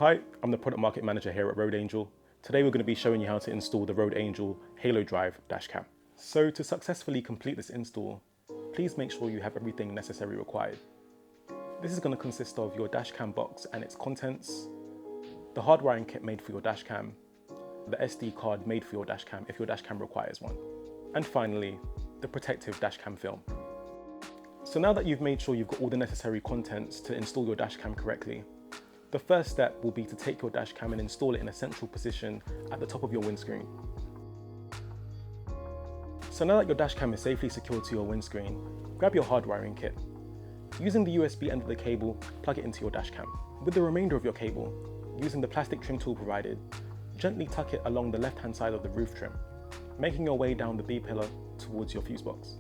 Hi, I'm the Product Market Manager here at RoadAngel. Today we're going to be showing you how to install the RoadAngel Halo Drive Dashcam. So to successfully complete this install, please make sure you have everything necessary required. This is going to consist of your dashcam box and its contents, the hardwiring kit made for your dashcam, the SD card made for your dashcam if your dashcam requires one, and finally, the protective dashcam film. So now that you've made sure you've got all the necessary contents to install your dashcam correctly, the first step will be to take your dashcam and install it in a central position at the top of your windscreen. So now that your dashcam is safely secured to your windscreen, grab your hardwiring kit. Using the USB end of the cable, plug it into your dashcam. With the remainder of your cable, using the plastic trim tool provided, gently tuck it along the left-hand side of the roof trim, making your way down the B-pillar towards your fuse box.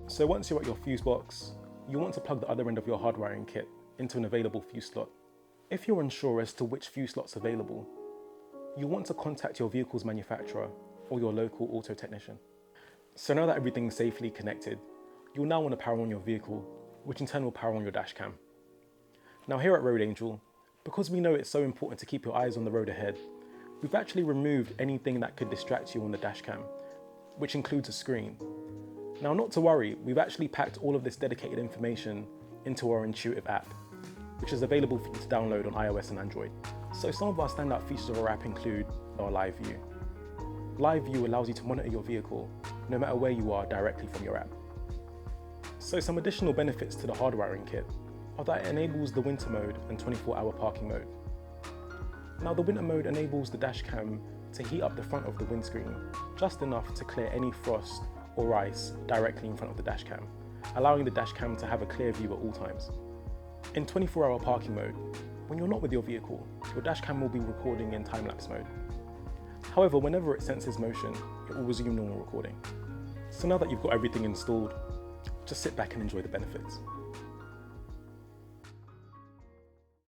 So once you're at your fuse box, you want to plug the other end of your hardwiring kit into an available fuse slot. If you're unsure as to which fuse slot's available, you want to contact your vehicle's manufacturer or your local auto technician. So now that everything's safely connected, you'll now want to power on your vehicle, which in turn will power on your dashcam. Now here at RoadAngel, because we know it's so important to keep your eyes on the road ahead, we've actually removed anything that could distract you on the dashcam, which includes a screen. Now not to worry, we've actually packed all of this dedicated information into our intuitive app, which is available for you to download on iOS and Android. So some of our standout features of our app include our live view. Live view allows you to monitor your vehicle no matter where you are directly from your app. So some additional benefits to the hardwiring kit are that it enables the winter mode and 24-hour parking mode. Now the winter mode enables the dashcam to heat up the front of the windscreen just enough to clear any frost or ice directly in front of the dashcam, allowing the dashcam to have a clear view at all times. In 24-hour parking mode, when you're not with your vehicle, your dashcam will be recording in time-lapse mode. However, whenever it senses motion, it will resume normal recording. So now that you've got everything installed, just sit back and enjoy the benefits.